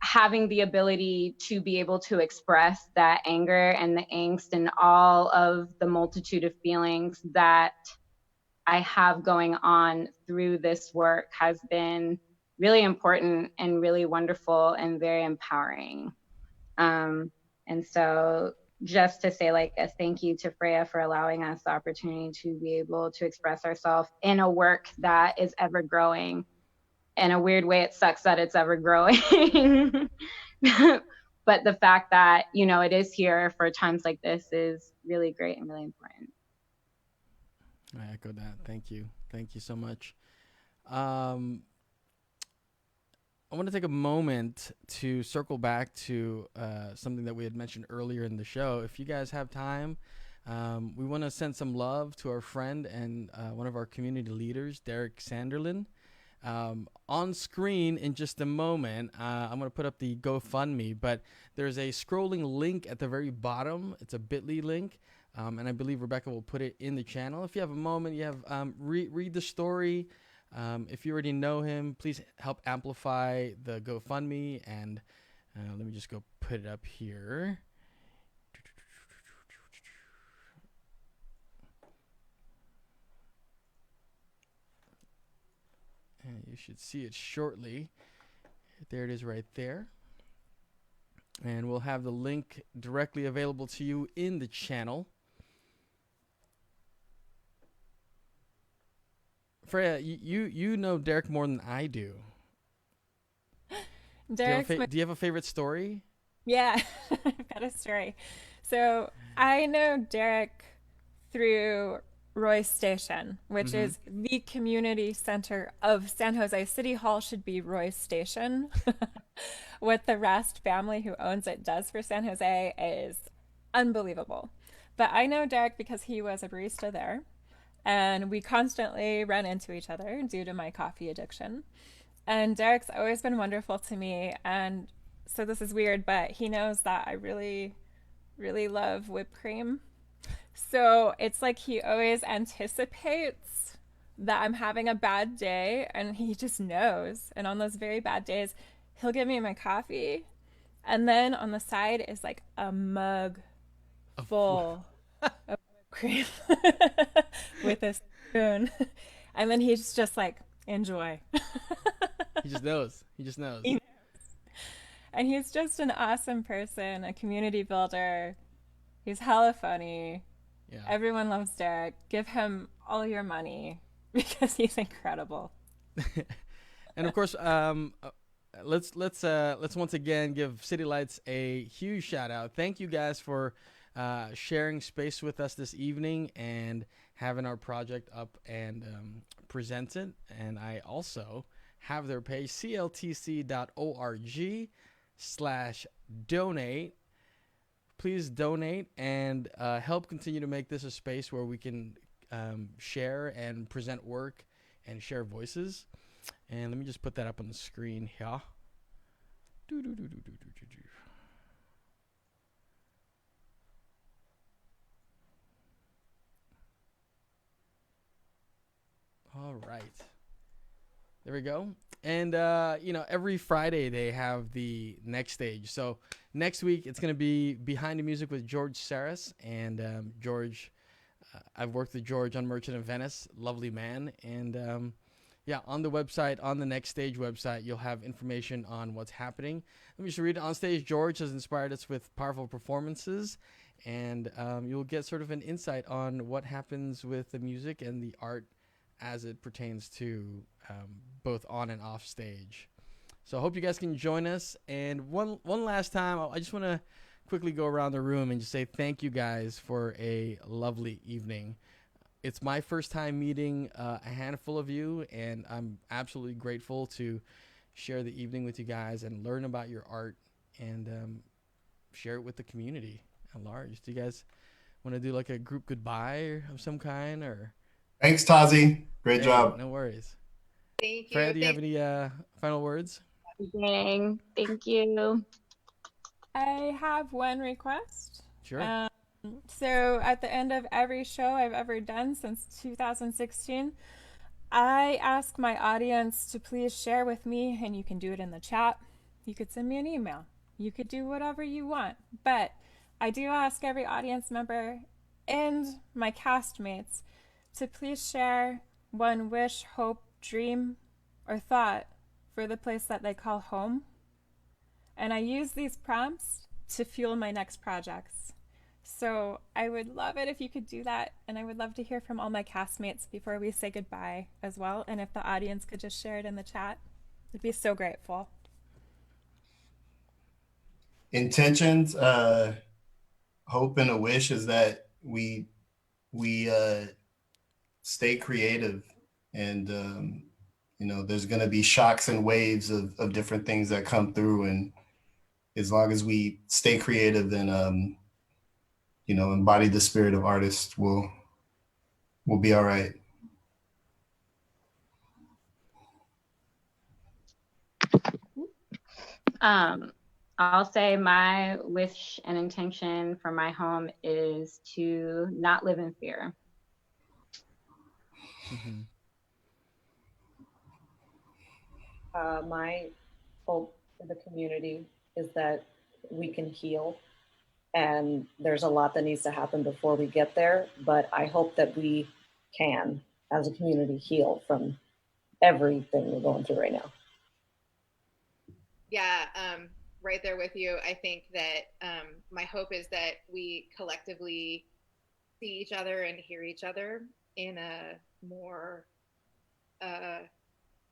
Having the ability to be able to express that anger and the angst and all of the multitude of feelings that I have going on through this work has been really important and really wonderful and very empowering. And so just to say like a thank you to Freya for allowing us the opportunity to be able to express ourselves in a work that is ever growing. In a weird way, it sucks that it's ever growing. But the fact that, you know, it is here for times like this is really great and really important. I echo that. Thank you. Thank you so much. I want to take a moment to circle back to something that we had mentioned earlier in the show. If you guys have time, we want to send some love to our friend and one of our community leaders, Derek Sanderlin. On screen in just a moment, I'm going to put up the GoFundMe, but there's a scrolling link at the very bottom. It's a bit.ly link, and I believe Rebecca will put it in the channel. If you have a moment, you have read the story. If you already know him, please help amplify the GoFundMe. And let me just go put it up here. And you should see it shortly. There it is right there. And we'll have the link directly available to you in the channel. Freya, you know Derek more than I do. Do you have a favorite story? Yeah, I've got a story. So I know Derek through Royce Station, which is the community center of San Jose. City Hall should be Royce Station. What the Rast family who owns it does for San Jose is unbelievable. But I know Derek because he was a barista there. And we constantly run into each other due to my coffee addiction. And Derek's always been wonderful to me. And so this is weird, but he knows that I really, really love whipped cream. So it's like he always anticipates that I'm having a bad day, and he just knows. And on those very bad days, he'll give me my coffee. And then on the side is like a mug full of cream with a spoon, and then he's just like, enjoy. He just knows. He just knows. He knows. And he's just an awesome person, a community builder. He's hella funny. Yeah. Everyone loves Derek. Give him all your money because he's incredible. And of course, let's once again give City Lights a huge shout out. Thank you guys for sharing space with us this evening and having our project up and presented. And I also have their page, cltc.org/donate. Please donate and help continue to make this a space where we can share and present work and share voices. And let me just put that up on the screen here. All right. There we go. And, every Friday they have the next stage. So next week it's going to be Behind the Music with George Saris. And George, I've worked with George on Merchant of Venice. Lovely man. And, on the website, on the Next Stage website, you'll have information on what's happening. Let me just read it. On stage, George has inspired us with powerful performances. And you'll get sort of an insight on what happens with the music and the art as it pertains to both on and off stage. So I hope you guys can join us. And one last time, I just want to quickly go around the room and just say thank you guys for a lovely evening. It's my first time meeting a handful of you, and I'm absolutely grateful to share the evening with you guys and learn about your art and share it with the community at large. Do you guys want to do like a group goodbye of some kind? Or Thanks, Tazi. Great job. No worries. Thank you. Freya, do you have any final words? Dang. Thank you. I have one request. Sure. So at the end of every show I've ever done since 2016, I ask my audience to please share with me, and you can do it in the chat. You could send me an email. You could do whatever you want. But I do ask every audience member and my castmates to please share one wish, hope, dream, or thought for the place that they call home. And I use these prompts to fuel my next projects. So I would love it if you could do that, and I would love to hear from all my castmates before we say goodbye as well. And if the audience could just share it in the chat, I'd be so grateful. Intentions, hope, and a wish is that we stay creative, and there's going to be shocks and waves of different things that come through, and as long as we stay creative and embody the spirit of artists, we'll be all right. I'll say my wish and intention for my home is to not live in fear. Mm-hmm. My hope for the community is that we can heal, and there's a lot that needs to happen before we get there, but I hope that we can, as a community, heal from everything we're going through right now. Yeah, right there with you. I think that my hope is that we collectively see each other and hear each other in a more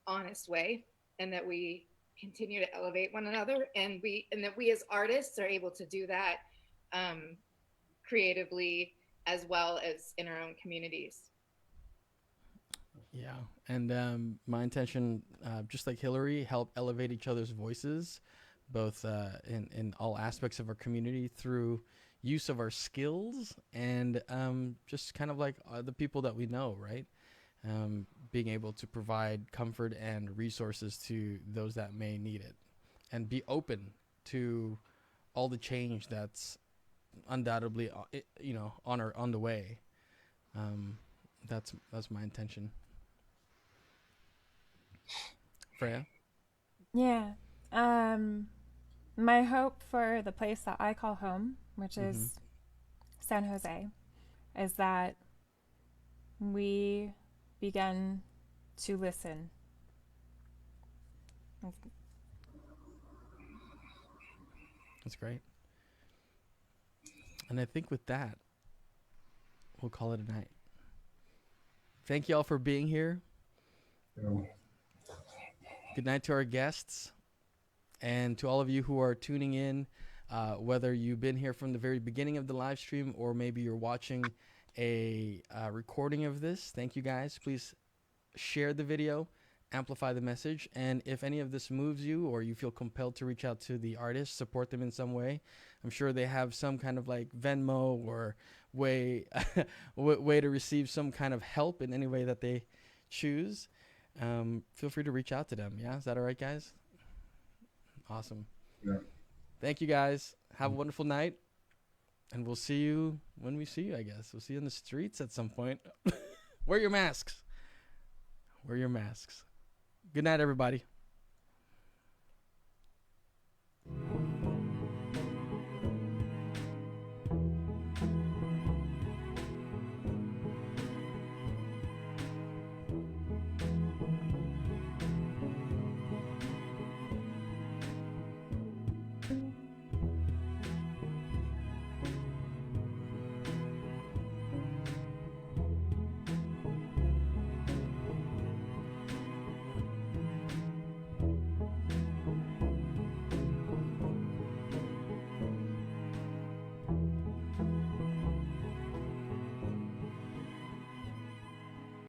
honest way, and that we continue to elevate one another, and that we as artists are able to do that creatively as well as in our own communities. Yeah, and my intention, just like Hillary, help elevate each other's voices, both in all aspects of our community through use of our skills and just kind of like the people that we know, right? Being able to provide comfort and resources to those that may need it, and be open to all the change that's undoubtedly, on the way. That's my intention. Freya? Yeah. My hope for the place that I call home, which is San Jose, is that we begin to listen. That's great. And I think with that, we'll call it a night. Thank you all for being here. Good night to our guests, and to all of you who are tuning in, whether you've been here from the very beginning of the live stream or maybe you're watching a recording of this. Thank you guys. Please share the video, amplify the message, and if any of this moves you or you feel compelled to reach out to the artist, support them in some way. I'm sure they have some kind of like Venmo or way to receive some kind of help in any way that they choose. Feel free to reach out to them. Yeah, is that all right, guys? Awesome. Yeah. Thank you, guys. Have a wonderful night, and we'll see you when we see you, I guess. We'll see you in the streets at some point. Wear your masks. Wear your masks. Good night, everybody.